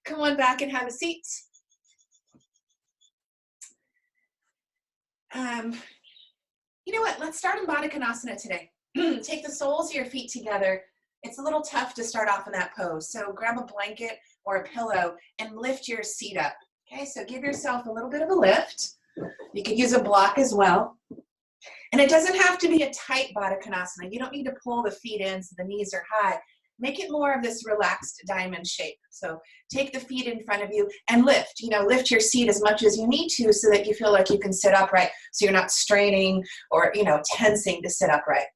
Come on back and have a seat. You know what? Let's start in Baddha Konasana today. Take the soles of your feet together. It's a little tough to start off in that pose. So grab a blanket or a pillow and lift your seat up. Okay, so give yourself a little bit of a lift. You could use a block as well. And it doesn't have to be a tight Baddha Konasana. You don't need to pull the feet in so the knees are high. Make it more of this relaxed diamond shape. So take the feet in front of you and lift. Lift your seat as much as you need to so that you feel like you can sit upright so you're not straining or, tensing to sit upright.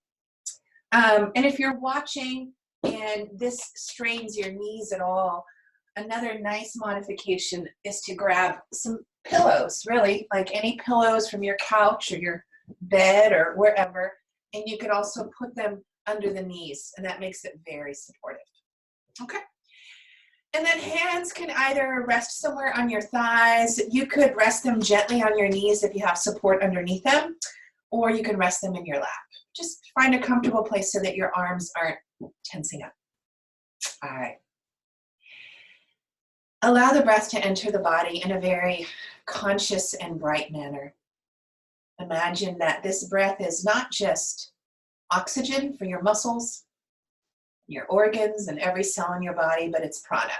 And if you're watching and this strains your knees at all, another nice modification is to grab some pillows, really, like any pillows from your couch or your bed or wherever, and you could also put them under the knees, and that makes it very supportive. Okay. And then hands can either rest somewhere on your thighs. You could rest them gently on your knees if you have support underneath them, or you can rest them in your lap. Just find a comfortable place so that your arms aren't tensing up. All right. Allow the breath to enter the body in a very conscious and bright manner. Imagine that this breath is not just oxygen for your muscles, your organs, and every cell in your body, but it's prana.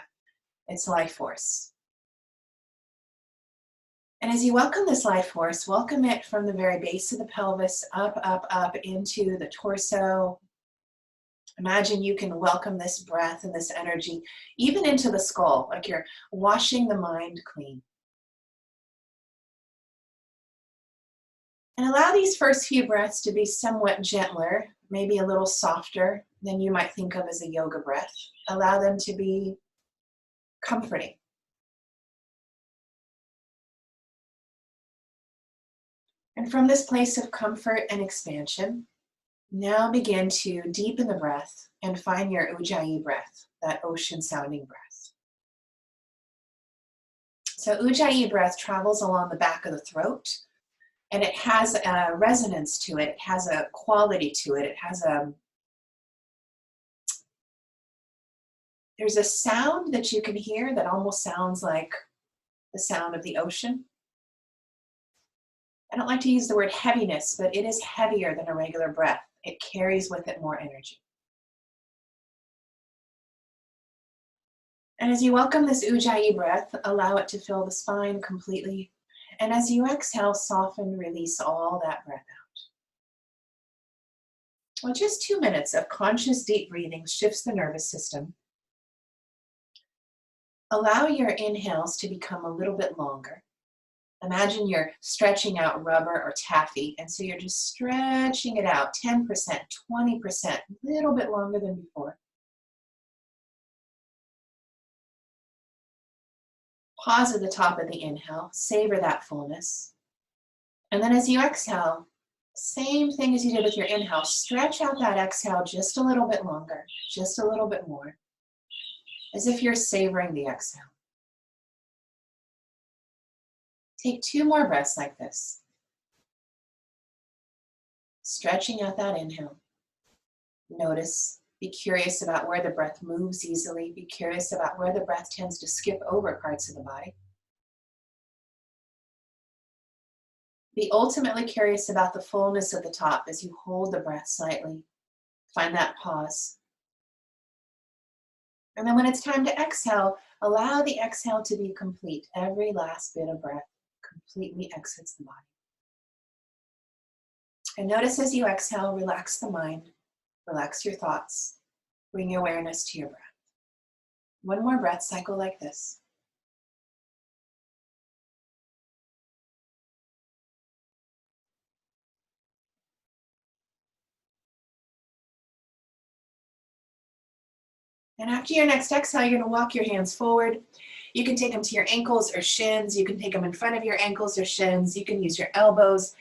It's life force. And as you welcome this life force, welcome it from the very base of the pelvis up, up, up into the torso. Imagine you can welcome this breath and this energy even into the skull, like you're washing the mind clean. And allow these first few breaths to be somewhat gentler, maybe a little softer than you might think of as a yoga breath. Allow them to be comforting. And from this place of comfort and expansion, now begin to deepen the breath and find your Ujjayi breath, that ocean sounding breath. So Ujjayi breath travels along the back of the throat, and it has a resonance to it. It has a quality to it. It has there's a sound that you can hear that almost sounds like the sound of the ocean. I don't like to use the word heaviness, but it is heavier than a regular breath. It carries with it more energy. And as you welcome this Ujjayi breath, allow it to fill the spine completely. And as you exhale, soften, release all that breath out. Well, just 2 minutes of conscious deep breathing shifts the nervous system. Allow your inhales to become a little bit longer. Imagine you're stretching out rubber or taffy, and so you're just stretching it out 10%, 20%, a little bit longer than before. Pause at the top of the inhale, savor that fullness. And then as you exhale, same thing as you did with your inhale, stretch out that exhale just a little bit longer, just a little bit more, as if you're savoring the exhale. Take 2 more breaths like this. Stretching out that inhale. Notice, be curious about where the breath moves easily. Be curious about where the breath tends to skip over parts of the body. Be ultimately curious about the fullness at the top as you hold the breath slightly. Find that pause. And then when it's time to exhale, allow the exhale to be complete. Every last bit of breath completely exits the body. And notice as you exhale, relax the mind, relax your thoughts, bring your awareness to your breath. 1 more breath cycle like this. And after your next exhale, you're going to walk your hands forward. You can take them to your ankles or shins. You can take them in front of your ankles or shins. You can use your elbows.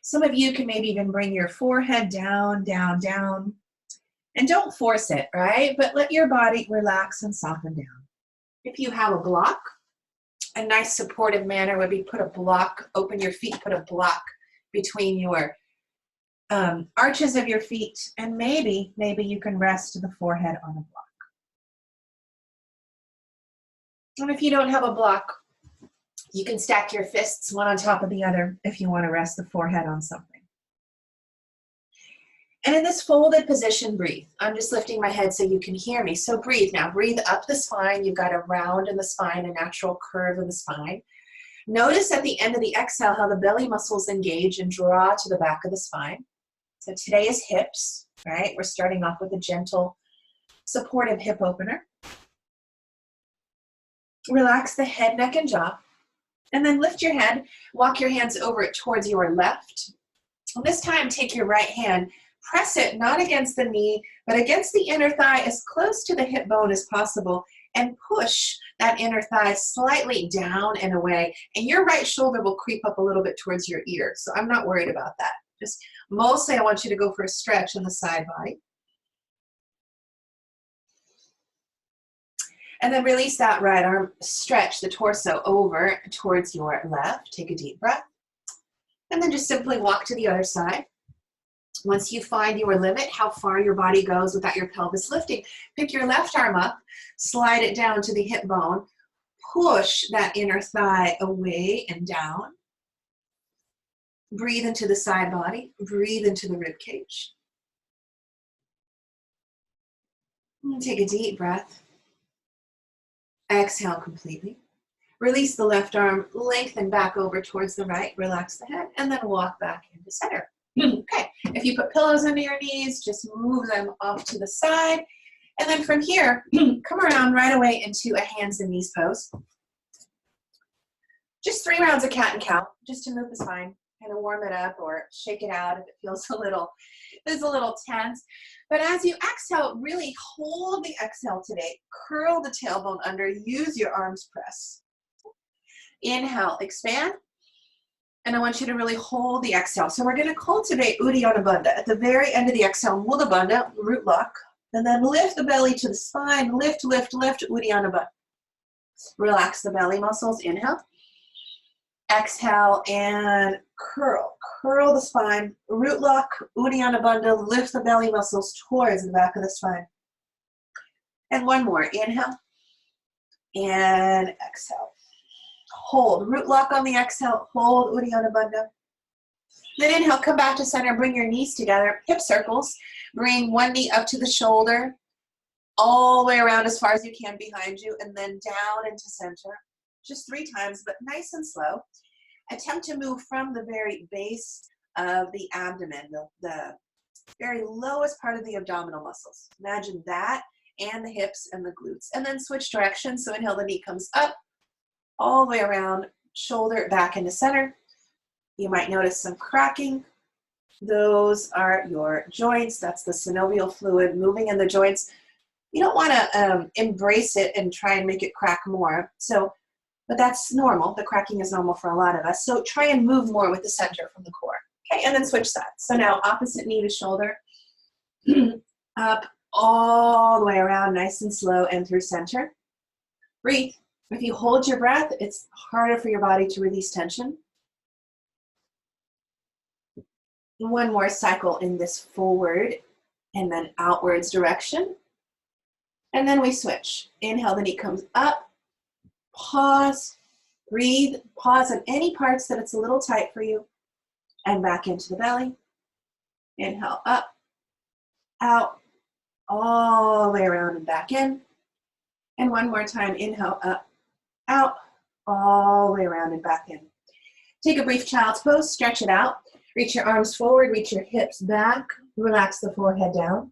Some of you can maybe even bring your forehead down, down, down. And don't force it, right? But let your body relax and soften down. If you have a block, a nice supportive manner would be put a block, open your feet, put a block between your arches of your feet, and maybe you can rest the forehead on a block. And if you don't have a block, you can stack your fists one on top of the other if you want to rest the forehead on something. And in this folded position, breathe. I'm just lifting my head so you can hear me. So breathe now. Breathe up the spine. You've got a round in the spine, a natural curve in the spine. Notice at the end of the exhale how the belly muscles engage and draw to the back of the spine. So today is hips, right? We're starting off with a gentle, supportive hip opener. Relax the head, neck, and jaw. And then lift your head, walk your hands over it towards your left. And this time, take your right hand, press it not against the knee, but against the inner thigh as close to the hip bone as possible, and push that inner thigh slightly down and away. And your right shoulder will creep up a little bit towards your ear. So I'm not worried about that. Just mostly I want you to go for a stretch in the side body. And then release that right arm, stretch the torso over towards your left. Take a deep breath. And then just simply walk to the other side. Once you find your limit, how far your body goes without your pelvis lifting, pick your left arm up, slide it down to the hip bone, push that inner thigh away and down. Breathe into the side body, breathe into the rib cage. And take a deep breath. Exhale completely. Release the left arm, lengthen back over towards the right, relax the head, and then walk back into center. Okay, if you put pillows under your knees, just move them off to the side. And then from here, come around right away into a hands and knees pose. Just 3 rounds of cat and cow, just to move the spine, kind of warm it up or shake it out if it feels a little tense. But as you exhale, really hold the exhale today. Curl the tailbone under, use your arms press. Inhale, expand. And I want you to really hold the exhale. So we're going to cultivate Uddiyana Bandha. At the very end of the exhale, Mula Bandha, root lock. And then lift the belly to the spine. Lift, lift, lift, Uddiyana Bandha. Relax the belly muscles. Inhale. Exhale and curl. Curl the spine. Root lock, Uddiyana Bandha. Lift the belly muscles towards the back of the spine. And one more. Inhale. And exhale. Hold. Root lock on the exhale. Hold Uddiyana Bandha. Then inhale, come back to center. Bring your knees together. Hip circles. Bring one knee up to the shoulder. All the way around as far as you can behind you. And then down into center. Just 3 times, but nice and slow. Attempt to move from the very base of the abdomen, the very lowest part of the abdominal muscles. Imagine that and the hips and the glutes. And then switch directions. So inhale, the knee comes up. All the way around, shoulder back into center. You might notice some cracking. Those are your joints. That's the synovial fluid moving in the joints. You don't want to embrace it and try and make it crack more. But that's normal. The cracking is normal for a lot of us. So try and move more with the center from the core. Okay, and then switch sides. So now opposite knee to shoulder. Up all the way around, nice and slow, and through center. Breathe. If you hold your breath, it's harder for your body to release tension. One more cycle in this forward and then outwards direction. And then we switch. Inhale, the knee comes up. Pause. Breathe. Pause on any parts that it's a little tight for you. And back into the belly. Inhale, up, out, all the way around and back in. And one more time. Inhale, up, out, all the way around and back in. Take a brief child's pose, stretch it out. Reach your arms forward, reach your hips back, relax the forehead down.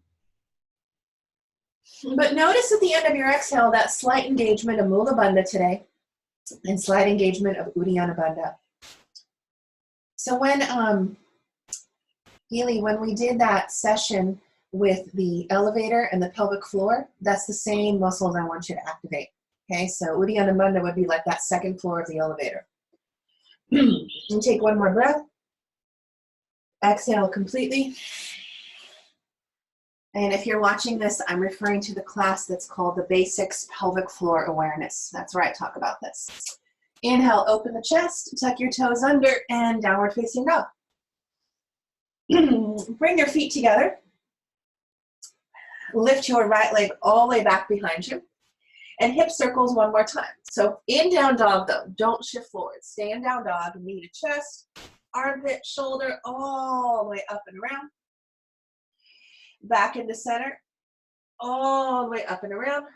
But notice at the end of your exhale that slight engagement of Mula Bandha today and slight engagement of Uddiyana Bandha. So when we did that session with the elevator and the pelvic floor, that's the same muscles I want you to activate. Okay, so Uddiyana Bandha would be like that second floor of the elevator. And take one more breath. Exhale completely. And if you're watching this, I'm referring to the class that's called the Basics Pelvic Floor Awareness. That's where I talk about this. Inhale, open the chest, tuck your toes under, and downward facing dog. Bring your feet together. Lift your right leg all the way back behind you. And hip circles one more time. So in down dog though, don't shift forward. Stay in down dog, knee to chest, armpit, shoulder, all the way up and around. Back into center, all the way up and around.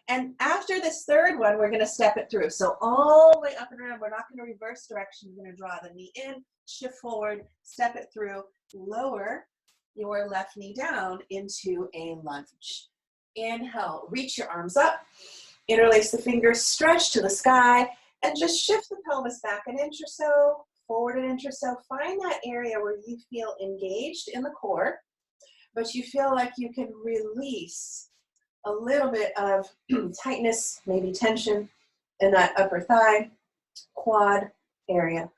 And after this third one, we're going to step it through. So all the way up and around, we're not going to reverse direction. We're going to draw the knee in, shift forward, step it through, lower your left knee down into a lunge. Inhale, reach your arms up, interlace the fingers, stretch to the sky, and just shift the pelvis back an inch or so, forward an inch or so. Find that area where you feel engaged in the core, but you feel like you can release a little bit of tightness, maybe tension in that upper thigh, quad area.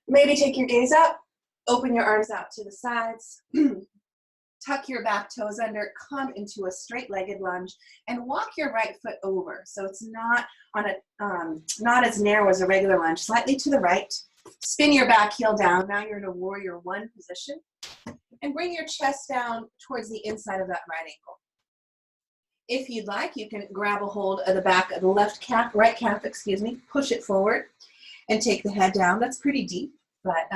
Maybe take your gaze up, open your arms out to the sides, tuck your back toes under, come into a straight-legged lunge, and walk your right foot over. So it's not on a not as narrow as a regular lunge, slightly to the right. Spin your back heel down. Now you're in a warrior one position. And bring your chest down towards the inside of that right ankle. If you'd like, you can grab a hold of the back of the right calf, push it forward and take the head down. That's pretty deep, but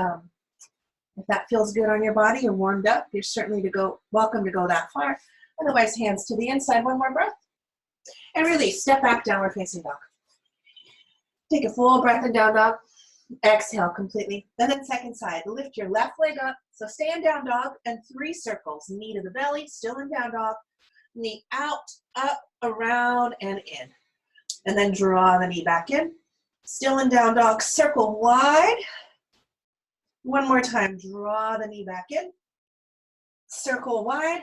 if that feels good on your body, you're warmed up, you're certainly welcome to go that far. Otherwise, hands to the inside, one more breath. And release, step back, downward facing dog. Take a full breath in down dog. Exhale completely. Then second side, lift your left leg up. So stay in down dog and 3 circles. Knee to the belly, still in down dog. Knee out, up, around, and in. And then draw the knee back in. Still in down dog, circle wide. One more time, draw the knee back in. Circle wide.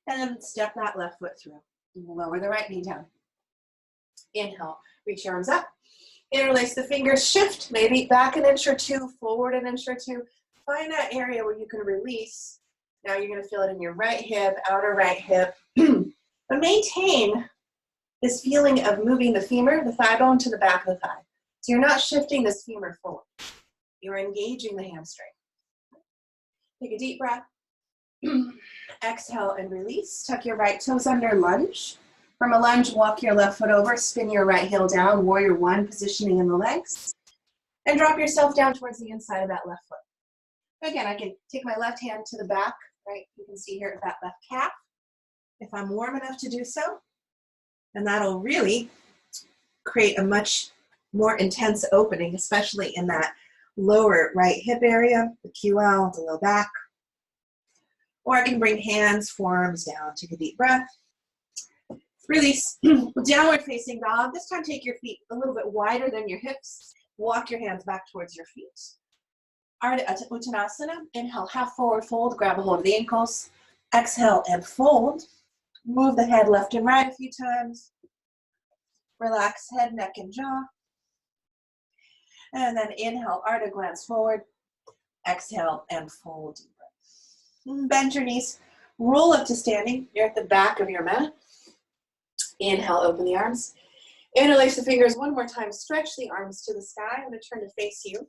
And then step that left foot through. Lower the right knee down. Inhale, reach your arms up. Interlace the fingers, shift, maybe back an inch or two, forward an inch or two. Find that area where you can release. Now you're going to feel it in your right hip, outer right hip. But maintain this feeling of moving the femur, the thigh bone, to the back of the thigh. So you're not shifting this femur forward. You're engaging the hamstring. Take a deep breath. Exhale and release. Tuck your right toes under, lunge. From a lunge, walk your left foot over, spin your right heel down, warrior one, positioning in the legs. And drop yourself down towards the inside of that left foot. Again, I can take my left hand to the back, right? You can see here that left calf, if I'm warm enough to do so. And that'll really create a much more intense opening, especially in that lower right hip area, the QL, the low back. Or I can bring hands, forearms down, take a deep breath. Release, downward facing dog. This time take your feet a little bit wider than your hips. Walk your hands back towards your feet. Ardha Uttanasana. Inhale, half forward fold, grab a hold of the ankles. Exhale and fold. Move the head left and right a few times. Relax head, neck, and jaw. And then inhale, Ardha, glance forward. Exhale and fold. Deep breath. Bend your knees. Roll up to standing. You're at the back of your mat. Inhale, open the arms. Interlace the fingers one more time. Stretch the arms to the sky. I'm going to turn to face you.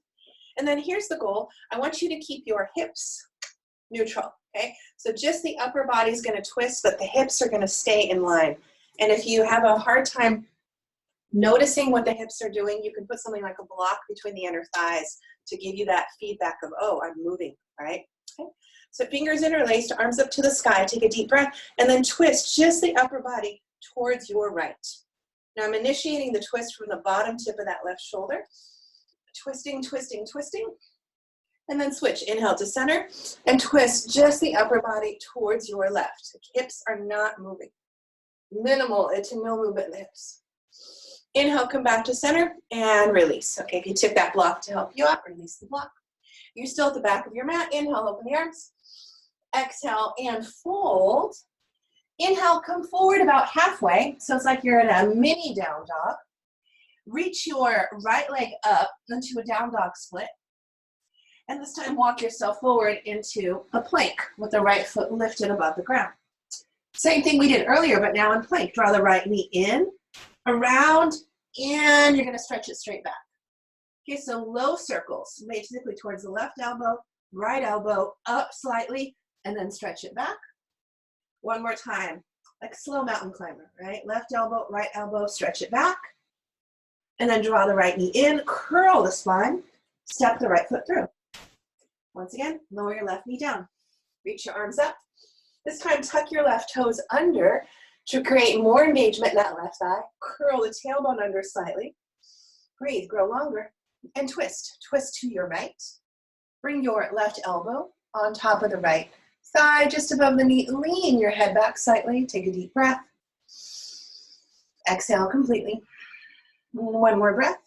And then here's the goal. I want you to keep your hips neutral, okay? So just the upper body is going to twist, but the hips are going to stay in line. And if you have a hard time noticing what the hips are doing, you can put something like a block between the inner thighs to give you that feedback of, oh, I'm moving, right? Okay. So fingers interlaced, arms up to the sky. Take a deep breath, and then twist just the upper body towards your right. Now I'm initiating the twist from the bottom tip of that left shoulder. Twisting, twisting, twisting. And then switch. Inhale to center and twist just the upper body towards your left. The hips are not moving. Minimal to no movement in the hips. Inhale, come back to center and release. Okay, if you took that block to help you out, release the block. You're still at the back of your mat. Inhale, open the arms. Exhale and fold. Inhale, come forward about halfway. So it's like you're in a mini down dog. Reach your right leg up into a down dog split. And this time walk yourself forward into a plank with the right foot lifted above the ground. Same thing we did earlier, but now in plank. Draw the right knee in, around, and you're going to stretch it straight back. Okay, so low circles, basically towards the left elbow, right elbow, up slightly, and then stretch it back. One more time. like slow mountain climber, right? Left elbow, right elbow, stretch it back. And then draw the right knee in, curl the spine, step the right foot through. Once again, lower your left knee down. Reach your arms up. This time, tuck your left toes under to create more engagement in that left thigh. Curl the tailbone under slightly. Breathe, grow longer, and twist. Twist to your right. Bring your left elbow on top of the right thigh, just above the knee. Lean your head back slightly. Take a deep breath. Exhale completely. One more breath.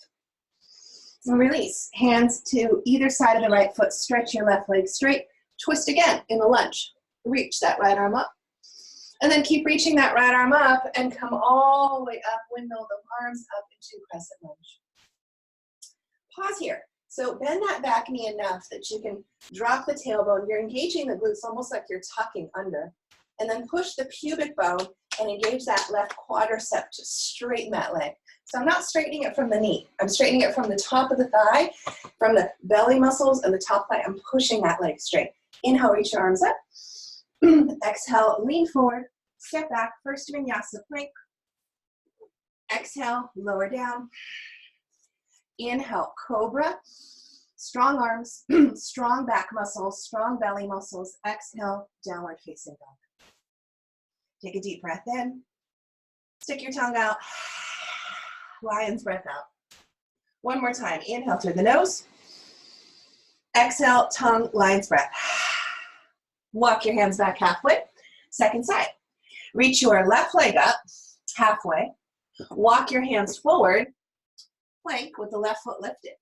And release. Hands to either side of the right foot. Stretch your left leg straight. Twist again in the lunge. Reach that right arm up. And then keep reaching that right arm up and come all the way up. Windmill the arms up into crescent lunge. Pause here. So bend that back knee enough that you can drop the tailbone. You're engaging the glutes almost like you're tucking under. And then push the pubic bone and engage that left quadricep to straighten that leg. So I'm not straightening it from the knee. I'm straightening it from the top of the thigh, from the belly muscles and the top thigh. I'm pushing that leg straight. Inhale, reach your arms up. Exhale, lean forward, step back, first vinyasa plank. Exhale, lower down. Inhale, cobra. Strong arms, strong back muscles, strong belly muscles. Exhale, downward facing dog. Take a deep breath in. Stick your tongue out. Lion's breath out. One more time. Inhale through the nose. Exhale, tongue, lion's breath. Walk your hands back halfway. Second side. Reach your left leg up halfway. Walk your hands forward. Plank with the left foot lifted.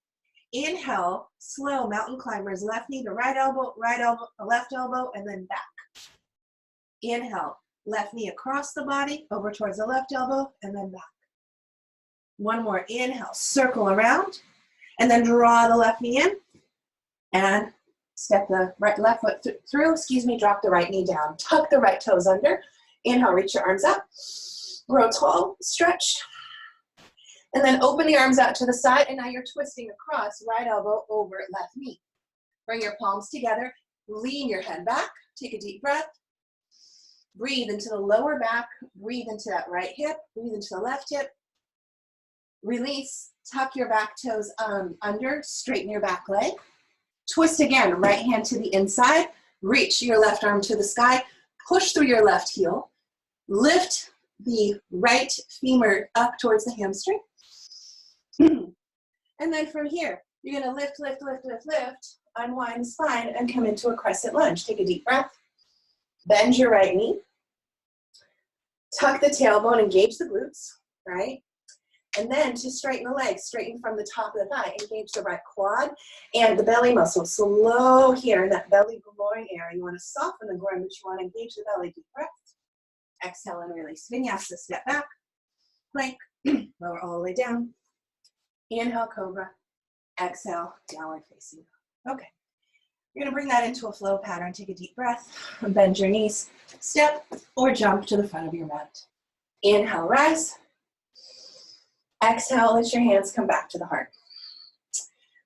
Inhale, slow mountain climbers. Left knee to right elbow, left elbow, and then back. Inhale, left knee across the body, over towards the left elbow, and then back. One more. Inhale, circle around, and then draw the left knee in, and step the left foot through, drop the right knee down. Tuck the right toes under. Inhale, reach your arms up. Grow tall, stretch. And then open the arms out to the side, and now you're twisting across, right elbow over left knee. Bring your palms together, lean your head back, take a deep breath. Breathe into the lower back, breathe into that right hip, breathe into the left hip. Release, tuck your back toes under, straighten your back leg. Twist again, right hand to the inside, reach your left arm to the sky, push through your left heel, lift the right femur up towards the hamstring. And then from here, you're gonna lift, unwind the spine and come into a crescent lunge. Take a deep breath, bend your right knee, tuck the tailbone, engage the glutes, right? And then to straighten the legs, straighten from the top of the thigh, engage the right quad and the belly muscle. So low here in that belly groin area. You want to soften the groin, but you want to engage the belly. Deep breath. Exhale and release. Vinyasa, step back, plank, lower all the way down. Inhale, cobra. Exhale, downward facing dog. Okay. You're going to bring that into a flow pattern. Take a deep breath, bend your knees, step or jump to the front of your mat. Inhale, rise. Exhale, let your hands come back to the heart.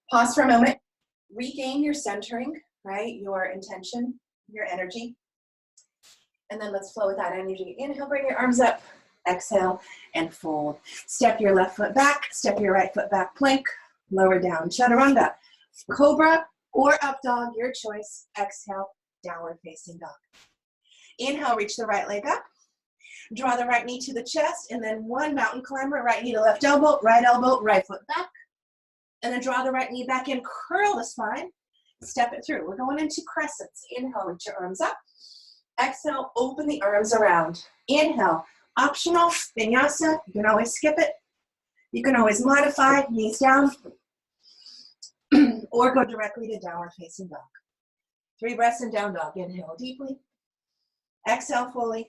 Pause for a moment. Regain your centering, right? Your intention, your energy. And then let's flow with that energy. Inhale, bring your arms up. Exhale, and fold. Step your left foot back. Step your right foot back. Plank. Lower down. Chaturanga. Cobra or up dog, your choice. Exhale, downward facing dog. Inhale, reach the right leg up. Draw the right knee to the chest, and then one mountain climber, right knee to left elbow, right foot back. And then draw the right knee back in, curl the spine, step it through. We're going into crescents. Inhale, reach your arms up. Exhale, open the arms around. Inhale, optional, vinyasa. You can always skip it. You can always modify, knees down, or go directly to downward facing dog. 3 breaths in down dog. Inhale deeply. Exhale fully.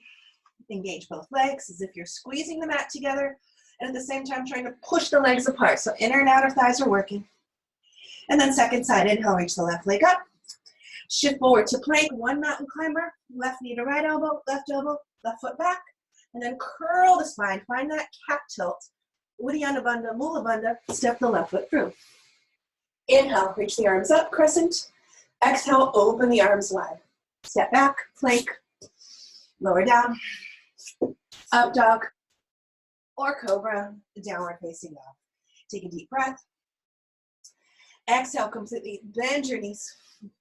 Engage both legs as if you're squeezing the mat together and at the same time trying to push the legs apart. So inner and outer thighs are working. And then second side, inhale, reach the left leg up. Shift forward to plank, one mountain climber, left knee to right elbow, left foot back. And then curl the spine, find that cat tilt. Uddiyana Bandha, Mula Bandha, step the left foot through. Inhale, reach the arms up, crescent. Exhale, open the arms wide. Step back, plank, lower down. Up dog or cobra, downward facing dog. Take a deep breath. Exhale, completely bend your knees,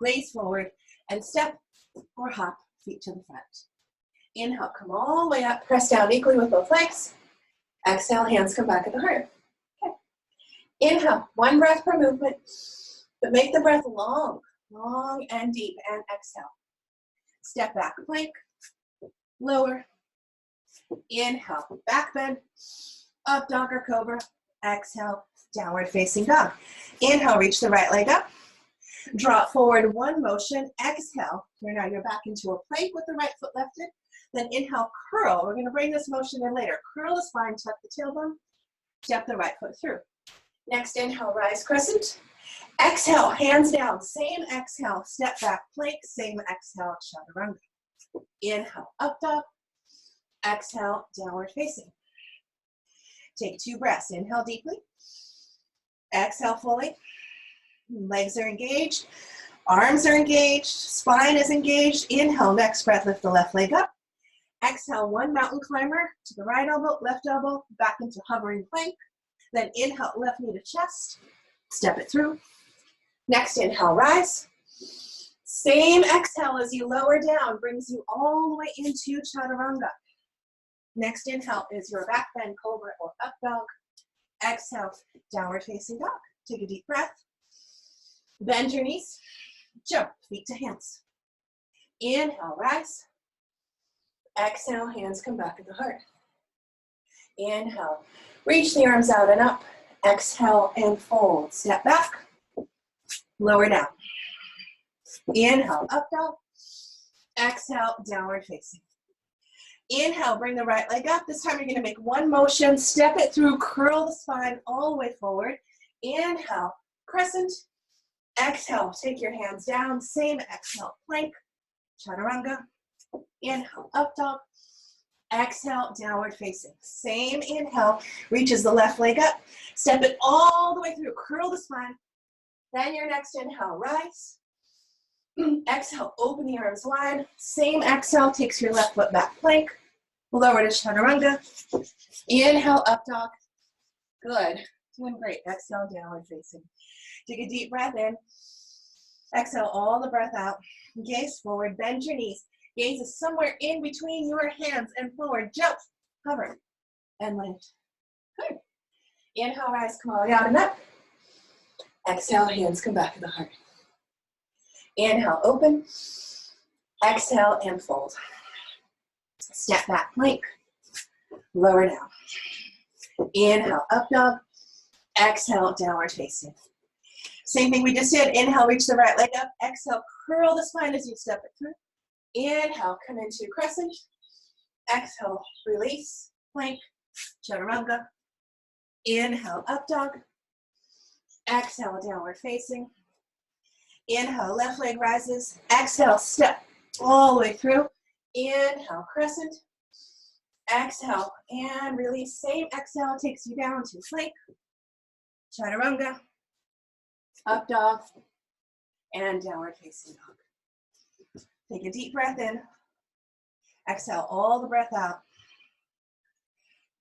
gaze forward, and step or hop feet to the front. Inhale, come all the way up, press down equally with both legs. Exhale, hands come back at the heart. Okay. Inhale, one breath per movement, but make the breath long, long and deep, and exhale. Step back, plank, lower. Inhale, back bend, up dog or cobra. Exhale, downward facing dog. Inhale, reach the right leg up. Draw it forward, one motion. Exhale, now you're back into a plank with the right foot lifted. Then inhale, curl. We're gonna bring this motion in later. Curl the spine, tuck the tailbone, step the right foot through. Next inhale, rise crescent. Exhale, hands down. Same exhale, step back, plank. Same exhale, chaturanga. Inhale, up dog. Exhale, downward facing. Take 2 breaths. Inhale deeply. Exhale fully. Legs are engaged. Arms are engaged. Spine is engaged. Inhale, next breath, lift the left leg up. Exhale, one mountain climber to the right elbow, back into hovering plank. Then inhale, left knee to chest. Step it through. Next inhale, rise. Same exhale as you lower down brings you all the way into chaturanga. Next inhale is your back bend, cobra or up dog. Exhale, downward facing dog. Take a deep breath. Bend your knees. Jump, feet to hands. Inhale, rise. Exhale, hands come back at the heart. Inhale, reach the arms out and up. Exhale and fold. Step back, lower down. Inhale, up dog. Exhale, downward facing. Inhale, bring the right leg up. This time you're gonna make one motion, step it through, curl the spine all the way forward. Inhale, crescent. Exhale, take your hands down. Same exhale, plank, chaturanga. Inhale, up dog. Exhale, downward facing. Same inhale, reaches the left leg up. Step it all the way through, curl the spine. Then your next inhale, rise. Exhale, open the arms wide. Same exhale, takes your left foot back, plank. Lower to chaturanga. Inhale, up dog. Good. Doing great. Exhale, downward facing. Take a deep breath in. Exhale all the breath out. Gaze forward, bend your knees. Gaze is somewhere in between your hands and forward. Jump, hover, and land. Good. Inhale, rise, come all the way out and up. Exhale, hands come back to the heart. Inhale, open. Exhale and fold. Step back, plank. Lower down. Inhale, up dog. Exhale, downward facing. Same thing we just did. Inhale, reach the right leg up. Exhale, curl the spine as you step it through. Inhale, come into crescent. Exhale, release, plank, chaturanga. Inhale, up dog. Exhale, downward facing. Inhale, left leg rises. Exhale, step all the way through. Inhale, crescent. Exhale, and release. Same exhale takes you down to plank, chaturanga, up dog, and downward facing dog. Take a deep breath in. Exhale all the breath out.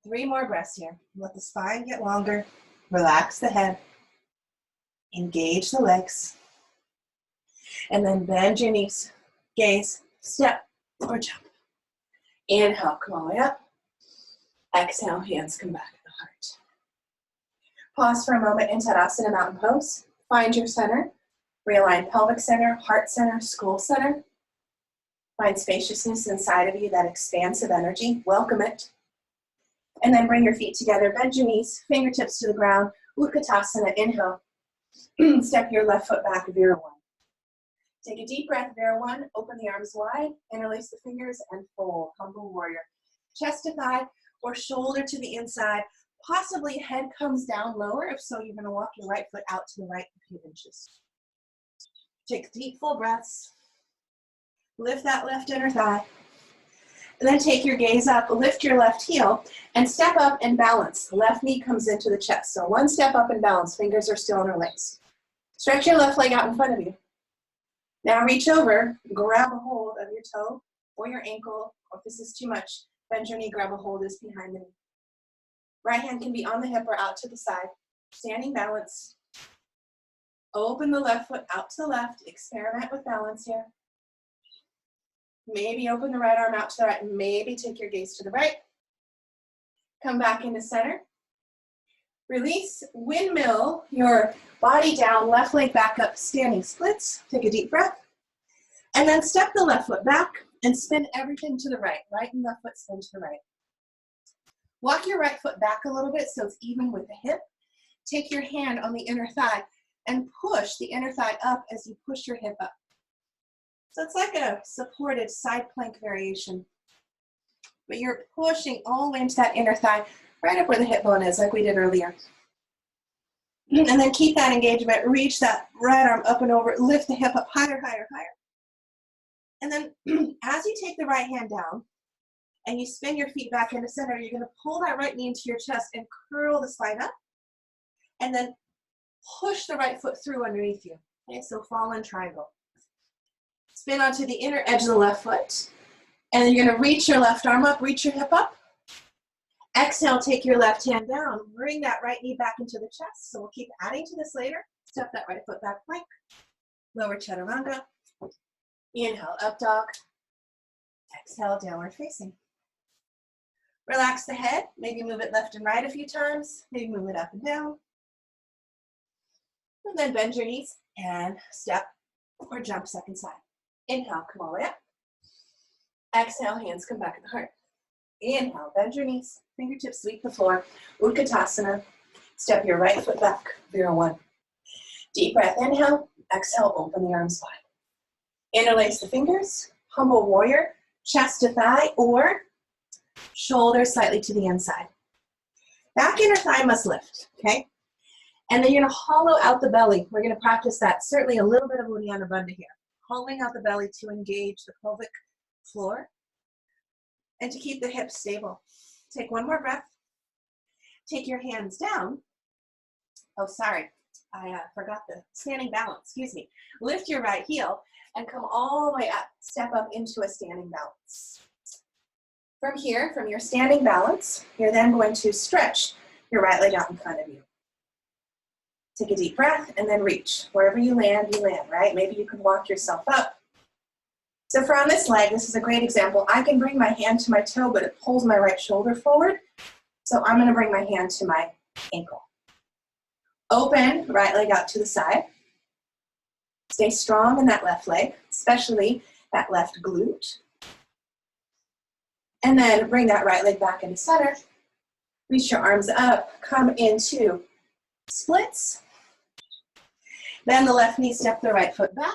3 more breaths here. Let the spine get longer. Relax the head. Engage the legs. And then bend your knees. Gaze, step, or jump. Inhale, come all the way up. Exhale, hands come back to the heart. Pause for a moment in Tadasana Mountain Pose. Find your center. Realign pelvic center, heart center, skull center. Find spaciousness inside of you, that expansive energy. Welcome it. And then bring your feet together. Bend your knees, fingertips to the ground. Utkatasana, inhale. Step your left foot back, Vira 1. Take a deep breath, Vira 1. Open the arms wide, interlace the fingers, and fold, humble warrior. Chest to thigh or shoulder to the inside. Possibly head comes down lower. If so, you're going to walk your right foot out to the right a few inches. Take deep, full breaths. Lift that left inner thigh. And then take your gaze up, lift your left heel, and step up and balance. The left knee comes into the chest. So 1 step up and balance. Fingers are still interlaced. Stretch your left leg out in front of you. Now reach over, grab a hold of your toe or your ankle, or if this is too much, Bend your knee, grab a hold is behind the knee. Right hand can be on the hip or out to the side. Standing balance. Open the left foot out to the left. Experiment with balance here. Maybe open the right arm out to the right. Maybe take your gaze to the right. Come back into center. Release, windmill your body down, left leg back up, standing splits. Take a deep breath. And then step the left foot back and spin everything to the right. Right and left foot spin to the right. Walk your right foot back a little bit so it's even with the hip. Take your hand on the inner thigh and push the inner thigh up as you push your hip up. So it's like a supported side plank variation. But you're pushing all the way into that inner thigh, right up where the hip bone is, like we did earlier. And then keep that engagement. Reach that right arm up and over. Lift the hip up higher, higher, higher. And then as you take the right hand down and you spin your feet back into center, you're going to pull that right knee into your chest and curl the spine up. And then push the right foot through underneath you. Okay, so fallen triangle. Spin onto the inner edge of the left foot. And then you're going to reach your left arm up, reach your hip up. Exhale, take your left hand down. Bring that right knee back into the chest. So we'll keep adding to this later. Step that right foot back plank. Lower chaturanga. Inhale, up dog. Exhale, downward facing. Relax the head. Maybe move it left and right a few times. Maybe move it up and down. And then bend your knees and step or jump second side. Inhale, come all the way up. Exhale, hands come back at the heart. Inhale, bend your knees, fingertips sweep the floor. Utkatasana. Step your right foot back, Vira 1. Deep breath, inhale. Exhale, open the arms wide. Interlace the fingers, humble warrior, chest to thigh, or shoulders slightly to the inside. Back inner thigh must lift, okay? And then you're gonna hollow out the belly. We're gonna practice that. Certainly a little bit of Uddiyana Bandha here. Hollowing out the belly to engage the pelvic floor and to keep the hips stable. Take one more breath. Take your hands down. Oh, sorry, I forgot the standing balance, excuse me. Lift your right heel and come all the way up. Step up into a standing balance. From here, from your standing balance, you're then going to stretch your right leg out in front of you. Take a deep breath and then reach. Wherever you land, right? Maybe you can walk yourself up. So for on this leg, this is a great example. I can bring my hand to my toe, but it pulls my right shoulder forward. So I'm gonna bring my hand to my ankle. Open, right leg out to the side. Stay strong in that left leg, especially that left glute. And then bring that right leg back into center. Reach your arms up, come into splits. Bend the left knee, step the right foot back.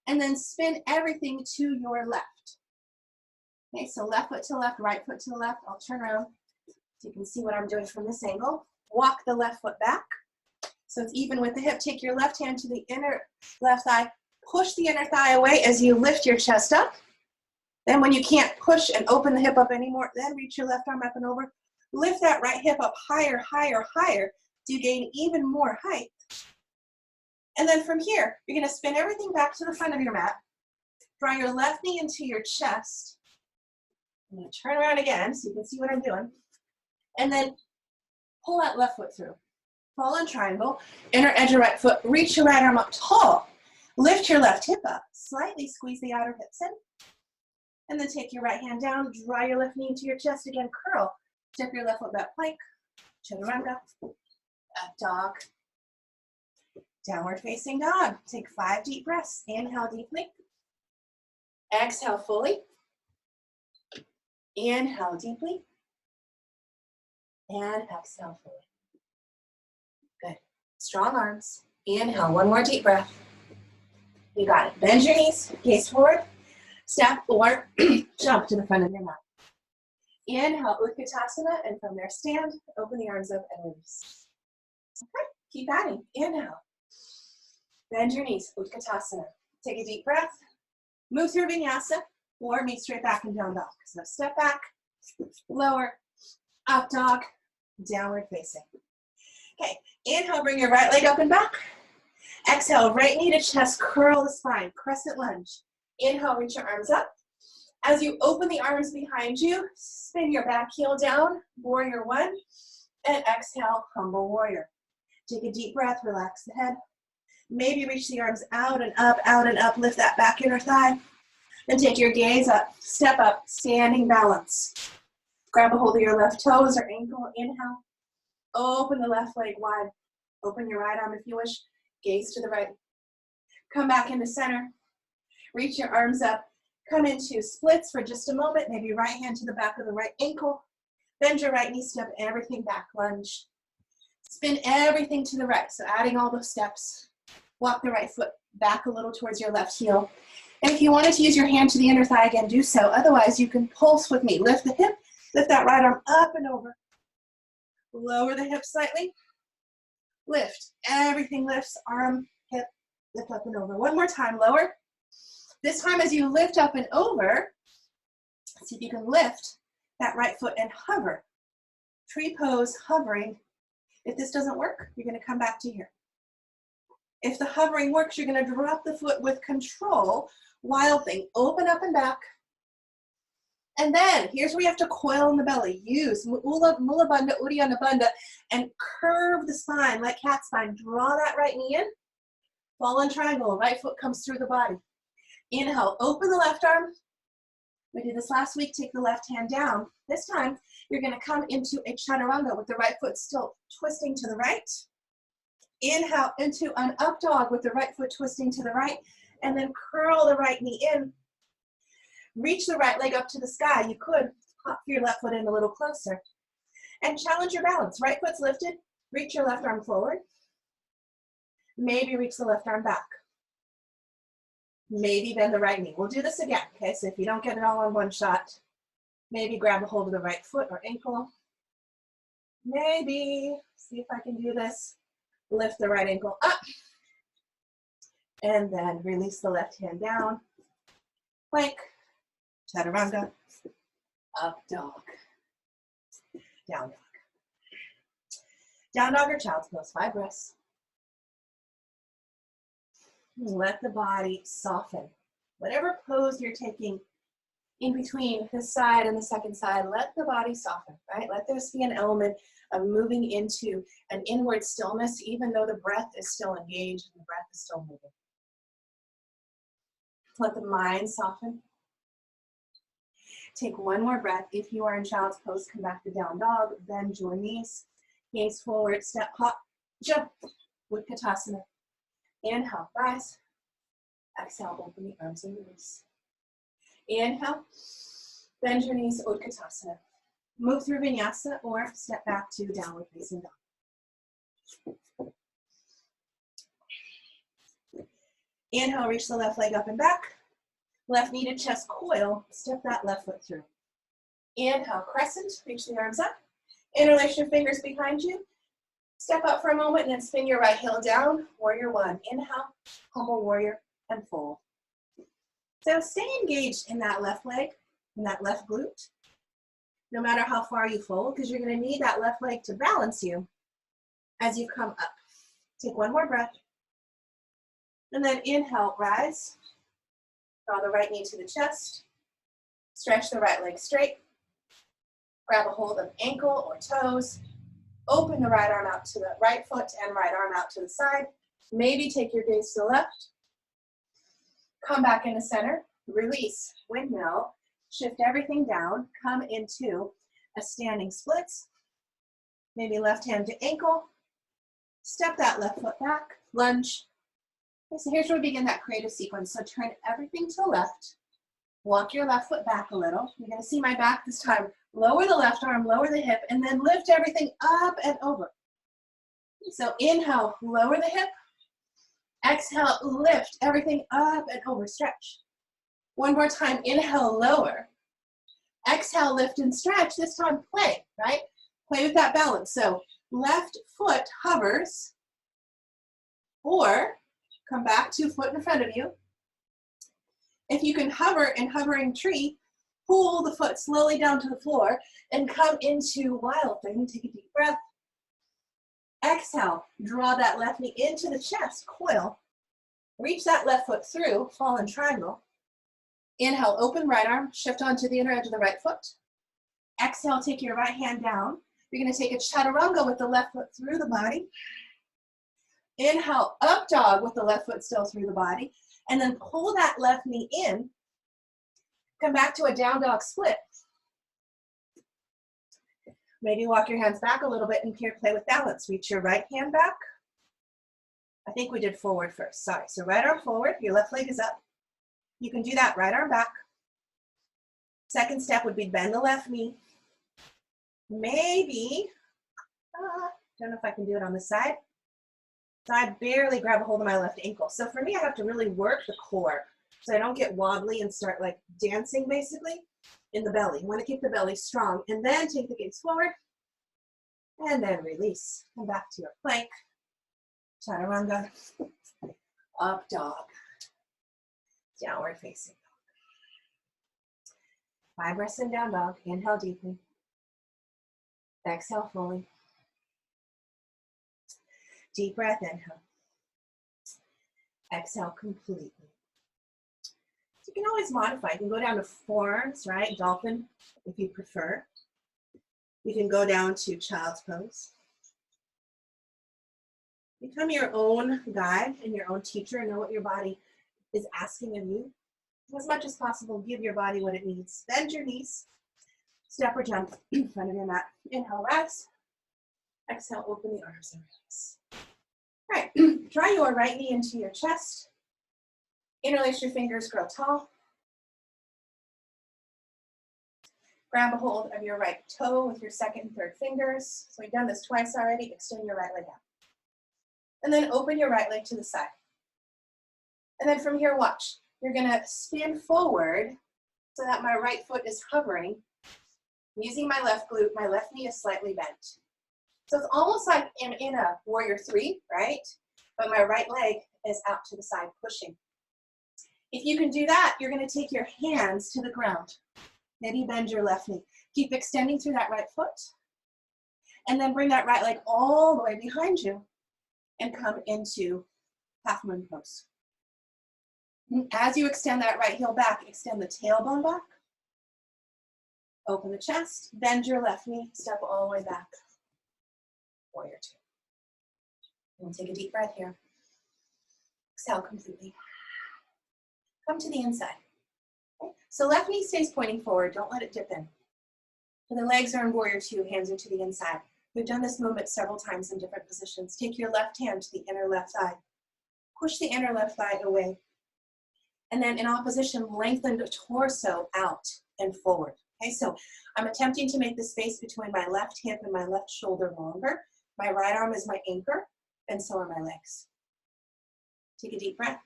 And then spin everything to your left. Okay, so left foot to the left, right foot to the left. I'll turn around so you can see what I'm doing from this angle. Walk the left foot back. So it's even with the hip. Take your left hand to the inner left thigh. Push the inner thigh away as you lift your chest up. Then when you can't push and open the hip up anymore, then reach your left arm up and over. Lift that right hip up higher, higher, higher to gain even more height. And then from here, you're going to spin everything back to the front of your mat. Draw your left knee into your chest. I'm going to turn around again so you can see what I'm doing. And then pull that left foot through. Fallen triangle, inner edge of right foot. Reach your right arm up tall. Lift your left hip up. Slightly squeeze the outer hips in. And then take your right hand down. Draw your left knee into your chest again. Curl. Step your left foot back plank. Chaturanga. Up dog. Downward facing dog. Take 5 deep breaths. Inhale deeply. Exhale fully. Inhale deeply. And exhale fully. Good. Strong arms. Inhale. One more deep breath. You got it. Bend your knees. Gaze forward. Step or jump to the front of your mat. Inhale, Utkatasana, and from there stand. Open the arms up and release. Okay. Keep adding. Inhale. Bend your knees, Utkatasana. Take a deep breath. Move through vinyasa or meet straight back and down dog. So step back, lower, up dog, downward facing. Okay, inhale, bring your right leg up and back. Exhale, right knee to chest, curl the spine, crescent lunge. Inhale, reach your arms up. As you open the arms behind you, spin your back heel down, warrior one, and exhale, humble warrior. Take a deep breath, relax the head. Maybe reach the arms out and up, lift that back inner thigh. Then take your gaze up, step up, standing balance. Grab a hold of your left toes or ankle, inhale. Open the left leg wide. Open your right arm if you wish, gaze to the right. Come back into center. Reach your arms up. Come into splits for just a moment, maybe right hand to the back of the right ankle. Bend your right knee, step everything back, lunge. Spin everything to the right, so adding all those steps. Walk the right foot back a little towards your left heel. And if you wanted to use your hand to the inner thigh again, do so. Otherwise, you can pulse with me. Lift the hip, lift that right arm up and over. Lower the hip slightly. Lift, everything lifts, arm, hip, lift up and over. One more time, lower. This time as you lift up and over, see if you can lift that right foot and hover. Tree pose, hovering. If this doesn't work, you're gonna come back to here. If the hovering works, you're gonna drop the foot with control. Wild thing, open up and back. And then, here's where you have to coil in the belly. Use Mula Bandha, Uddiyana Bandha, and curve the spine like cat spine. Draw that right knee in. Fallen triangle, right foot comes through the body. Inhale, open the left arm. We did this last week, take the left hand down. This time, you're gonna come into a chaturanga with the right foot still twisting to the right. Inhale into an up dog with the right foot twisting to the right, and then curl the right knee in. Reach the right leg up to the sky. You could pop your left foot in a little closer. And challenge your balance. Right foot's lifted, reach your left arm forward. Maybe reach the left arm back. Maybe bend the right knee. We'll do this again, okay? So if you don't get it all in one shot, maybe grab a hold of the right foot or ankle. Maybe, see if I can do this. Lift the right ankle up. And then release the left hand down. Plank, chaturanga, up dog, down dog. Down dog or child's pose, 5 breaths. Let the body soften. Whatever pose you're taking in between this side and the second side, let the body soften, right? Let this be an element of moving into an inward stillness, even though the breath is still engaged and the breath is still moving. Let the mind soften. Take one more breath. If you are in child's pose, come back to down dog, bend your knees, gaze forward, step, hop, jump, Utkatasana. Inhale, rise. Exhale, open the arms and release. Inhale, bend your knees, Utkatasana. Move through vinyasa or step back to downward facing dog. Inhale, reach the left leg up and back. Left knee to chest coil, step that left foot through. Inhale, crescent, reach the arms up. Interlace your fingers behind you. Step up for a moment and then spin your right heel down, warrior one. Inhale, humble warrior, and fold. So stay engaged in that left leg, in that left glute, no matter how far you fold, because you're gonna need that left leg to balance you as you come up. Take one more breath. And then inhale, rise. Draw the right knee to the chest. Stretch the right leg straight. Grab a hold of ankle or toes. Open the right arm out to the right foot and right arm out to the side. Maybe take your gaze to the left. Come back into center. Release, windmill. Shift everything down. Come into a standing splits. Maybe left hand to ankle. Step that left foot back. Lunge. Okay, so here's where we begin that creative sequence. So turn everything to the left. Walk your left foot back a little. You're gonna see my back this time. Lower the left arm, lower the hip, and then lift everything up and over. So inhale, lower the hip. Exhale, lift everything up and over, stretch. One more time, inhale, lower. Exhale, lift and stretch. This time, play, right? Play with that balance. So left foot hovers, or come back to foot in front of you. If you can hover in hovering tree, pull the foot slowly down to the floor and come into wild thing. Take a deep breath. Exhale, draw that left knee into the chest, coil. Reach that left foot through, fallen triangle. Inhale, open right arm, shift onto the inner edge of the right foot. Exhale, take your right hand down. You're gonna take a chaturanga with the left foot through the body. Inhale, up dog with the left foot still through the body. And then pull that left knee in. Come back to a down dog split. Maybe walk your hands back a little bit and play with balance. Reach your right hand back. I think we did forward first, sorry. So right arm forward, your left leg is up. You can do that, right arm back. Second step would be bend the left knee. Maybe, don't know if I can do it on the side. So I barely grab a hold of my left ankle. So for me, I have to really work the core so I don't get wobbly and start like dancing basically in the belly. You want to keep the belly strong and then take the gaze forward and then release. Come back to your plank, chaturanga, up dog, downward facing dog. 5 breaths in down dog. Inhale deeply. Exhale fully. Deep breath, inhale. Exhale completely. So you can always modify. You can go down to forearms, right? Dolphin, if you prefer. You can go down to child's pose. Become your own guide and your own teacher and know what your body is asking of you. As much as possible, give your body what it needs. Bend your knees. Step or jump in front of your mat. Inhale, rise. Exhale, open the arms and release. All right, draw your right knee into your chest. Interlace your fingers, grow tall. Grab a hold of your right toe with your second and third fingers. So we've done this twice already. Extend your right leg out. And then open your right leg to the side. And then from here, watch. You're gonna spin forward so that my right foot is hovering. I'm using my left glute, my left knee is slightly bent. So it's almost like I'm in a warrior 3, right? But my right leg is out to the side, pushing. If you can do that, you're gonna take your hands to the ground. Maybe bend your left knee. Keep extending through that right foot. And then bring that right leg all the way behind you and come into half moon pose. As you extend that right heel back, extend the tailbone back. Open the chest, bend your left knee, step all the way back. Warrior 2. And take a deep breath here. Exhale completely. Come to the inside. Okay. So left knee stays pointing forward. Don't let it dip in. So the legs are in warrior 2, hands are to the inside. We've done this movement several times in different positions. Take your left hand to the inner left thigh. Push the inner left thigh away. And then in opposition, lengthen the torso out and forward. Okay, so I'm attempting to make the space between my left hip and my left shoulder longer. My right arm is my anchor, and so are my legs. Take a deep breath.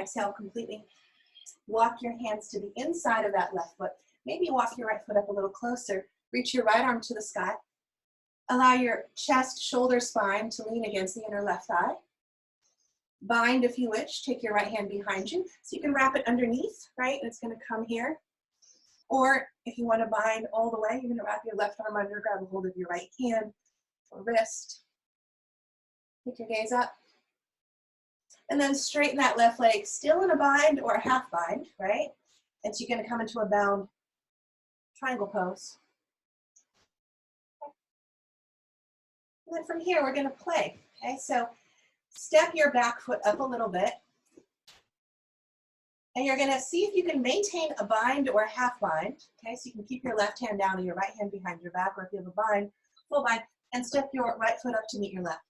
Exhale completely. Walk your hands to the inside of that left foot. Maybe walk your right foot up a little closer. Reach your right arm to the sky. Allow your chest, shoulder, spine to lean against the inner left thigh. Bind if you wish. Take your right hand behind you. So you can wrap it underneath, right? And it's going to come here. Or if you want to bind all the way, you're going to wrap your left arm under, grab a hold of your right hand or wrist. Take your gaze up. And then straighten that left leg, still in a bind or a half bind, right? And so you're going to come into a bound triangle pose. And then from here, we're going to play, okay? So step your back foot up a little bit. And you're going to see if you can maintain a bind or a half bind, okay? So you can keep your left hand down and your right hand behind your back, or if you have a bind, full bind, and step your right foot up to meet your left.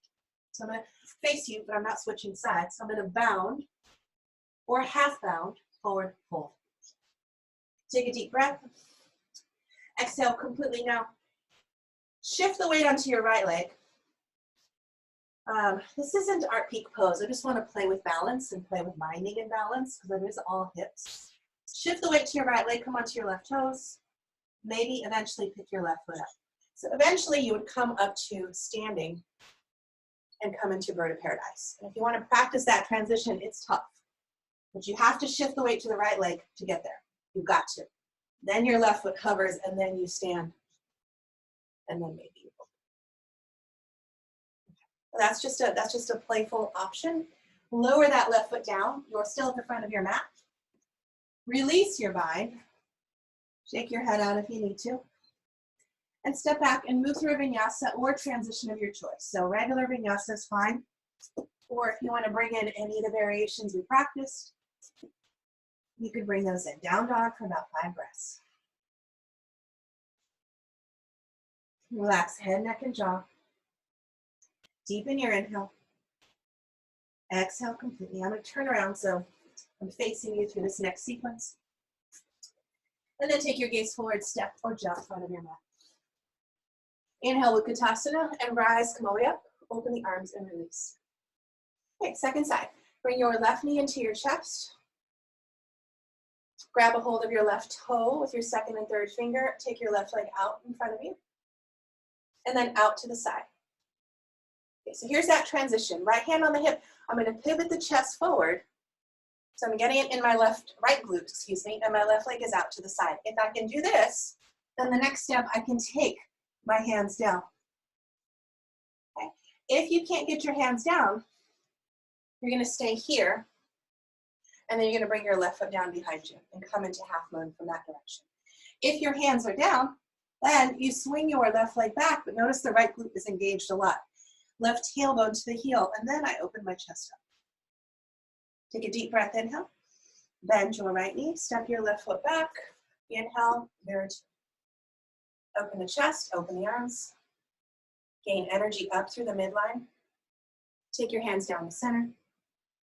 So I'm going to face you, but I'm not switching sides. So I'm going to bound or half bound, forward, fold. Take a deep breath. Exhale completely. Now, shift the weight onto your right leg. This isn't our peak pose. I just want to play with balance and play with binding and balance because it is all hips. Shift the weight to your right leg, come onto your left toes. Maybe eventually pick your left foot up. So eventually you would come up to standing and come into bird of paradise. And if you want to practice that transition, it's tough. But you have to shift the weight to the right leg to get there. You've got to. Then your left foot hovers and then you stand. And then maybe you open. That's just a playful option. Lower that left foot down. You're still at the front of your mat. Release your bind. Shake your head out if you need to. And step back and move through a vinyasa or transition of your choice. So regular vinyasa is fine. Or if you want to bring in any of the variations we practiced, you could bring those in. Down dog for about 5 breaths. Relax head, neck, and jaw. Deepen your inhale. Exhale completely. I'm going to turn around so I'm facing you through this next sequence. And then take your gaze forward, step or jump out of your mat. Inhale, Utkatasana, and rise, come all the way up. Open the arms and release. Okay, second side. Bring your left knee into your chest. Grab a hold of your left toe with your second and third finger. Take your left leg out in front of you. And then out to the side. Okay, so here's that transition. Right hand on the hip. I'm going to pivot the chest forward. So I'm getting it in my right glute, excuse me, and my left leg is out to the side. If I can do this, then the next step, I can take my hands down. Okay. If you can't get your hands down, you're going to stay here, and then you're going to bring your left foot down behind you and come into half moon from that direction. If your hands are down, then you swing your left leg back, but notice the right glute is engaged a lot. Left tailbone to the heel, and then I open my chest up. Take a deep breath, inhale. Bend your right knee, step your left foot back. Inhale, mirror two. Open the chest, open the arms. Gain energy up through the midline. Take your hands down the center.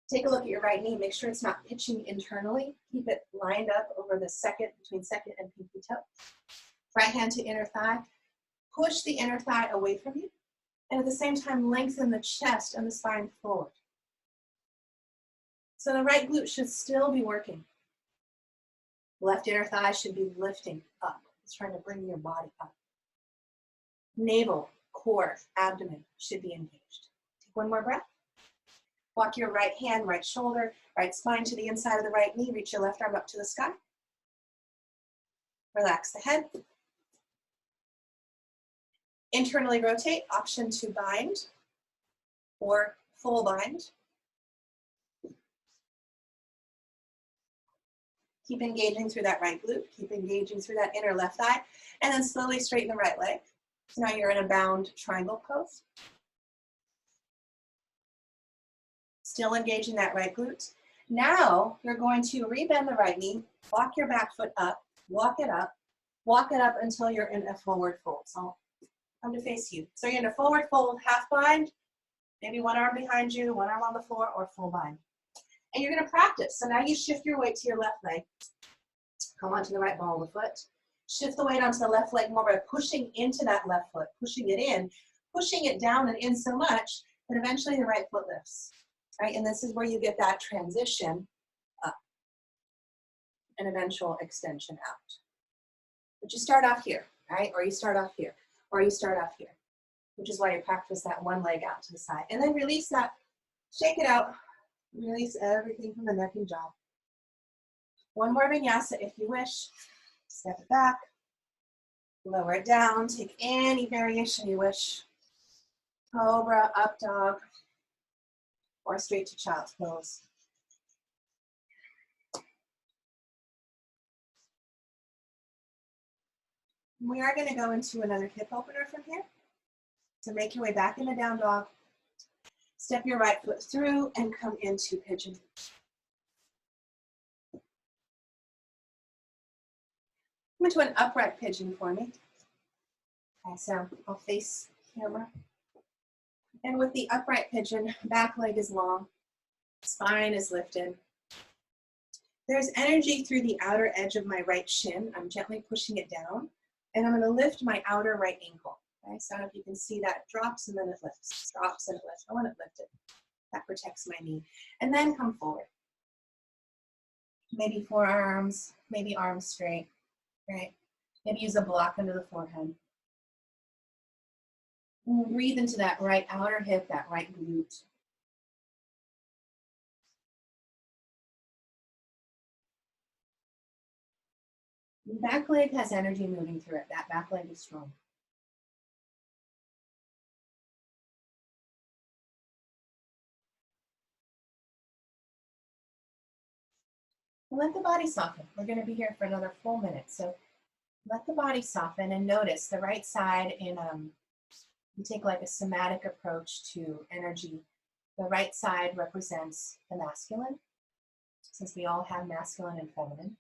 Take a look at your right knee. Make sure it's not pitching internally. Keep it lined up over the between second and pinky toe. Right hand to inner thigh. Push the inner thigh away from you. And at the same time, lengthen the chest and the spine forward. So the right glute should still be working. Left inner thigh should be lifting up. It's trying to bring your body up. Navel, core, abdomen should be engaged. Take one more breath. Walk your right hand, right shoulder, right spine to the inside of the right knee. Reach your left arm up to the sky. Relax the head. Internally rotate, option to bind or full bind. Keep engaging through that right glute. Keep engaging through that inner left thigh. And then slowly straighten the right leg. So now you're in a bound triangle pose. Still engaging that right glute. Now you're going to rebend the right knee, walk your back foot up, walk it up until you're in a forward fold. So come to face you. So you're in a forward fold, half bind, maybe one arm behind you, one arm on the floor, or full bind. And you're going to practice. So now you shift your weight to your left leg. Come onto the right ball of the foot. Shift the weight onto the left leg more by pushing into that left foot, pushing it in, pushing it down and in so much that eventually the right foot lifts. Right? And this is where you get that transition up and eventual extension out. But you start off here, right? Or you start off here, or you start off here, which is why you practice that one leg out to the side. And then release that, shake it out, release everything from the neck and jaw. One more vinyasa if you wish. Step it back, lower it down, take any variation you wish. Cobra, up dog, or straight to child's pose. We are going to go into another hip opener from here. So make your way back into down dog. Step your right foot through and come into pigeon. Come into an upright pigeon for me. Okay, so I'll face camera. And with the upright pigeon, back leg is long, spine is lifted. There's energy through the outer edge of my right shin. I'm gently pushing it down, and I'm going to lift my outer right ankle. Okay, so I don't know if you can see that. It drops and then it lifts, drops and it lifts. I want it lifted. That protects my knee. And then come forward. Maybe forearms, maybe arms straight, right? Maybe use a block under the forehead. And breathe into that right outer hip, that right glute. The back leg has energy moving through it. That back leg is strong. Let the body soften. We're going to be here for another full minute. So let the body soften and notice the right side in, you take like a somatic approach to energy. The right side represents the masculine, since we all have masculine and feminine.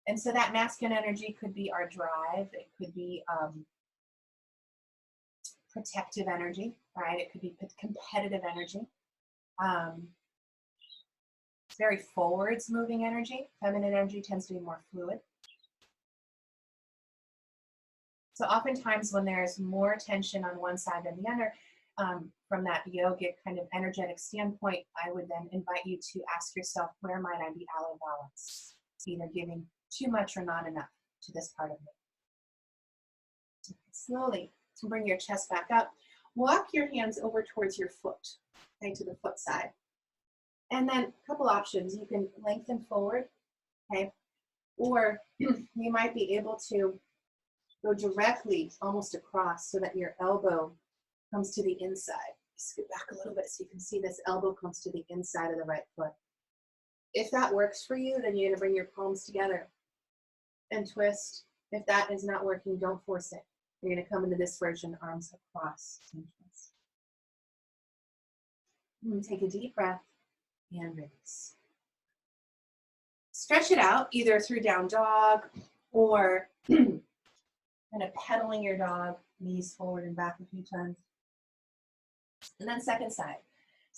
And so that masculine energy could be our drive. It could be protective energy, right? It could be competitive energy. Very forwards moving energy. Feminine energy tends to be more fluid. So oftentimes when there's more tension on one side than the other, from that yogic kind of energetic standpoint, I would then invite you to ask yourself, where might I be out of balance? Either giving too much or not enough to this part of me. Slowly bring your chest back up. Walk your hands over towards your foot, okay, to the foot side. And then a couple options. You can lengthen forward, okay? Or you might be able to go directly almost across so that your elbow comes to the inside. Scoot back a little bit so you can see this elbow comes to the inside of the right foot. If that works for you, then you're going to bring your palms together and twist. If that is not working, don't force it. You're going to come into this version, arms across and twist. And take a deep breath and release. Stretch it out either through down dog or kind of pedaling your dog, knees forward and back a few times. And then second side.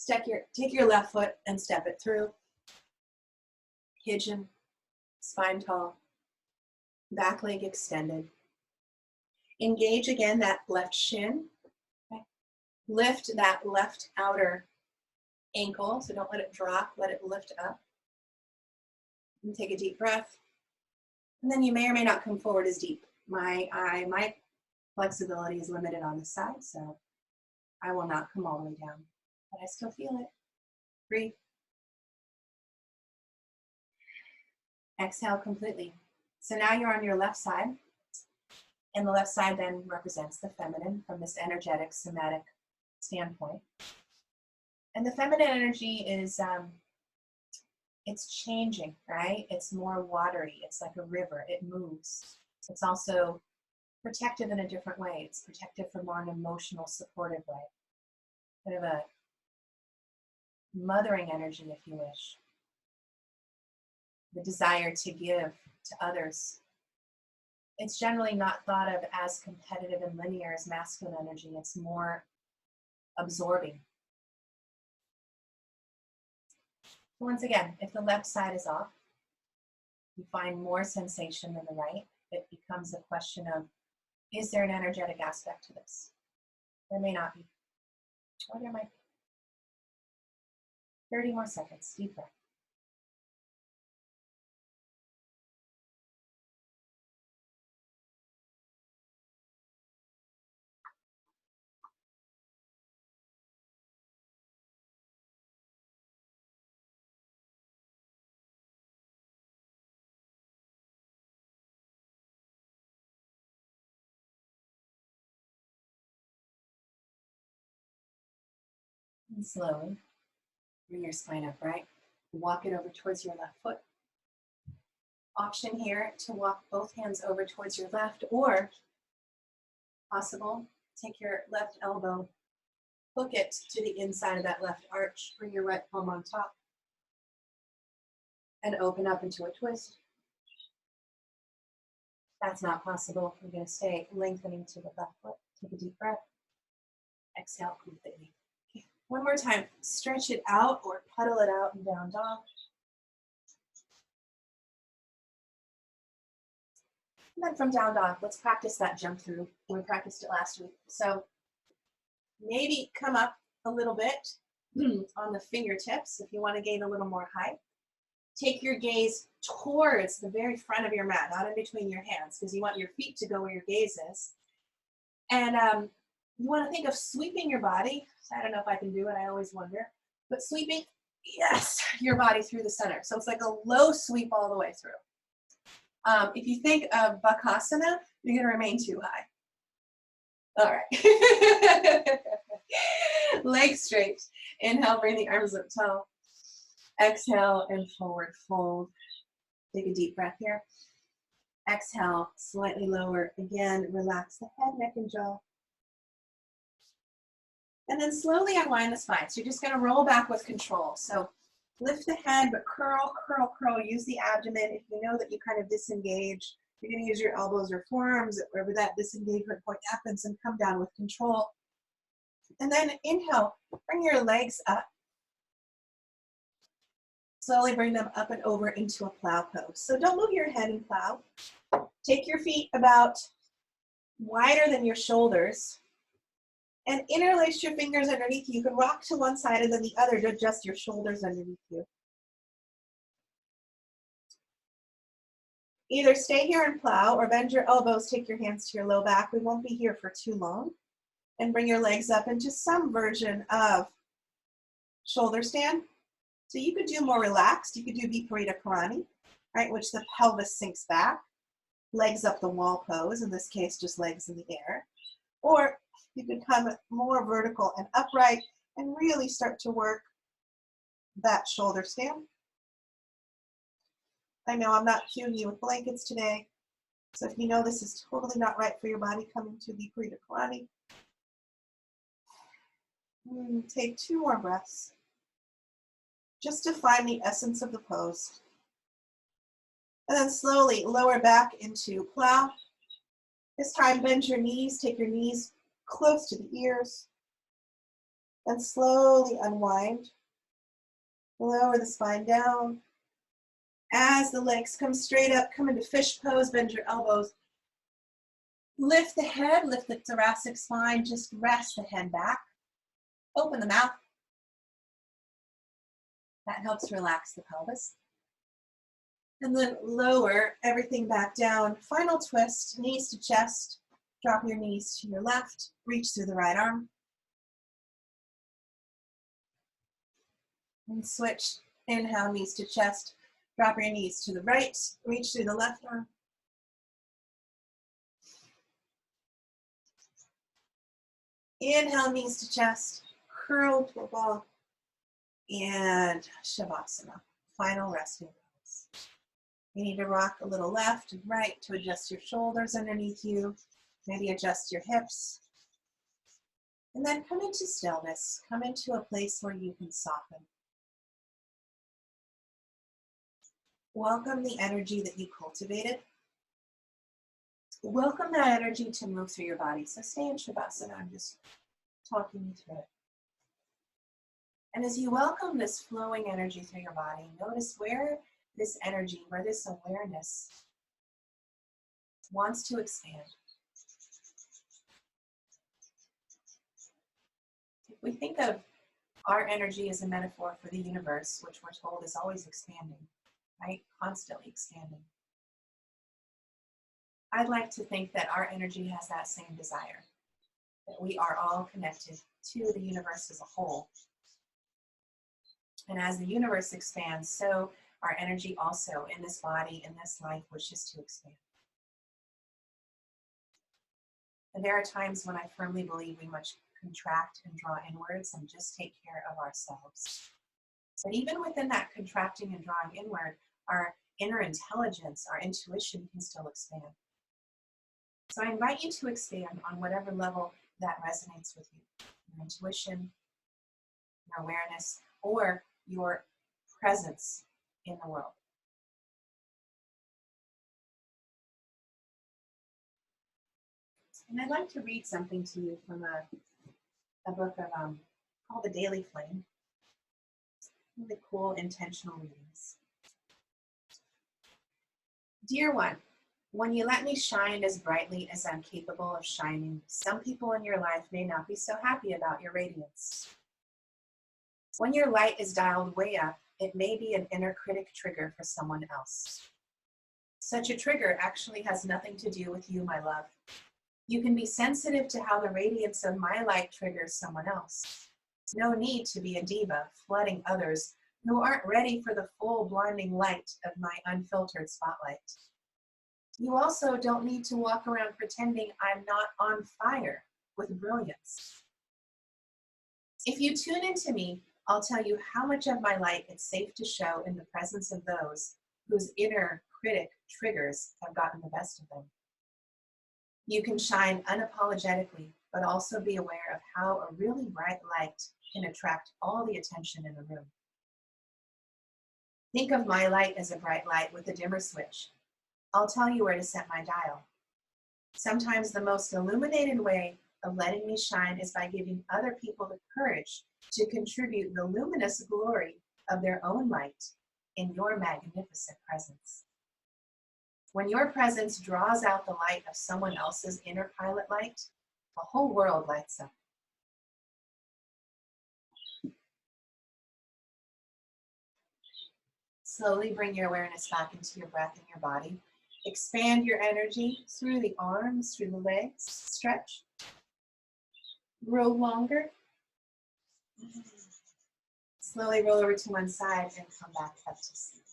Take your left foot and step it through. Pigeon, spine tall, back leg extended. Engage again that left shin. Okay. Lift that left outer ankle, so don't let it drop, let it lift up. And take a deep breath. And then you may or may not come forward as deep. My flexibility is limited on this side, so I will not come all the way down, but I still feel it. Breathe. Exhale completely. So now you're on your left side, and the left side then represents the feminine from this energetic, somatic standpoint. And the feminine energy is, it's changing, right? It's more watery. It's like a river. It moves. It's also protective in a different way. It's protective from more an emotional, supportive way. Kind of a mothering energy, if you wish. The desire to give to others. It's generally not thought of as competitive and linear as masculine energy. It's more absorbing. Once again, if the left side is off, you find more sensation than the right. It becomes a question of, is there an energetic aspect to this? There may not be, or there might be. 30 more seconds, deep breath. And slowly bring your spine upright. Walk it over towards your left foot. Option here to walk both hands over towards your left, or possible, take your left elbow, hook it to the inside of that left arch, bring your right palm on top, and open up into a twist. That's not possible. We're going to stay lengthening to the left foot. Take a deep breath. Exhale completely. Okay. One more time. Stretch it out or pedal it out and down dog. And then from down dog, let's practice that jump through. We practiced it last week. So maybe come up a little bit on the fingertips if you want to gain a little more height. Take your gaze towards the very front of your mat, not in between your hands, because you want your feet to go where your gaze is. And you want to think of sweeping your body. I don't know if I can do it. I always wonder. But sweeping, yes, your body through the center. So it's like a low sweep all the way through. If you think of bakasana, you're going to remain too high. All right. Legs straight. Inhale, bring the arms up tall. Exhale and forward fold. Take a deep breath here. Exhale, slightly lower. Again, relax the head, neck, and jaw. And then slowly unwind the spine. So you're just gonna roll back with control. So lift the head, but curl, curl, curl. Use the abdomen. If you know that you kind of disengage, you're gonna use your elbows or forearms wherever that disengagement point happens, and come down with control. And then inhale, bring your legs up. Slowly bring them up and over into a plow pose. So don't move your head and plow. Take your feet about wider than your shoulders and interlace your fingers underneath you. You can rock to one side and then the other to adjust your shoulders underneath you. Either stay here and plow or bend your elbows, take your hands to your low back. We won't be here for too long. And bring your legs up into some version of shoulder stand. So you could do more relaxed. You could do viparita karani, right, which the pelvis sinks back, legs up the wall pose, in this case just legs in the air. Or you could come more vertical and upright and really start to work that shoulder stand. I know I'm not cueing you with blankets today, so if you know this is totally not right for your body, come into viparita karani. Take 2 more breaths, just to find the essence of the pose. And then slowly lower back into plow. This time bend your knees, take your knees close to the ears, and slowly unwind. Lower the spine down. As the legs come straight up, come into fish pose, bend your elbows. Lift the head, lift the thoracic spine, just rest the head back. Open the mouth. That helps relax the pelvis. And then lower everything back down. Final twist, knees to chest. Drop your knees to your left. Reach through the right arm. And switch. Inhale, knees to chest. Drop your knees to the right. Reach through the left arm. Inhale, knees to chest. Curl to a ball. And shavasana. Final resting pose. You need to rock a little left and right to adjust your shoulders underneath you. Maybe adjust your hips. And then come into stillness. Come into a place where you can soften. Welcome the energy that you cultivated. Welcome that energy to move through your body. So stay in shavasana. I'm just talking you through it. And as you welcome this flowing energy through your body, notice where this energy, where this awareness wants to expand. If we think of our energy as a metaphor for the universe, which we're told is always expanding, right? Constantly expanding. I'd like to think that our energy has that same desire, that we are all connected to the universe as a whole. And as the universe expands, so our energy also in this body, in this life, wishes to expand. And there are times when I firmly believe we must contract and draw inwards and just take care of ourselves. But even within that contracting and drawing inward, our inner intelligence, our intuition can still expand. So I invite you to expand on whatever level that resonates with you. Your intuition, your awareness, or your presence in the world. And I'd like to read something to you from a book of called The Daily Flame. Really cool, intentional readings. Dear one, when you let me shine as brightly as I'm capable of shining, some people in your life may not be so happy about your radiance. When your light is dialed way up, it may be an inner critic trigger for someone else. Such a trigger actually has nothing to do with you, my love. You can be sensitive to how the radiance of my light triggers someone else. No need to be a diva, flooding others who aren't ready for the full blinding light of my unfiltered spotlight. You also don't need to walk around pretending I'm not on fire with brilliance. If you tune into me, I'll tell you how much of my light it's safe to show in the presence of those whose inner critic triggers have gotten the best of them. You can shine unapologetically, but also be aware of how a really bright light can attract all the attention in the room. Think of my light as a bright light with a dimmer switch. I'll tell you where to set my dial. Sometimes the most illuminated way of letting me shine is by giving other people the courage to contribute the luminous glory of their own light in your magnificent presence. When your presence draws out the light of someone else's inner pilot light, the whole world lights up. Slowly bring your awareness back into your breath and your body. Expand your energy through the arms, through the legs. Stretch. Grow longer. Slowly roll over to one side and come back up to sleep.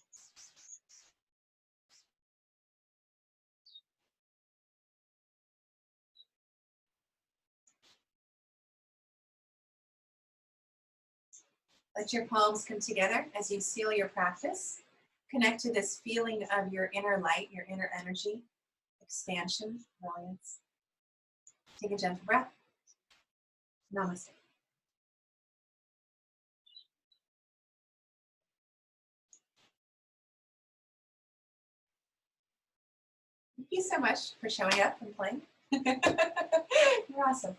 Let your palms come together as you seal your practice. Connect to this feeling of your inner light, your inner energy, expansion, brilliance. Take a gentle breath. Namaste. Thank you so much for showing up and playing. You're awesome.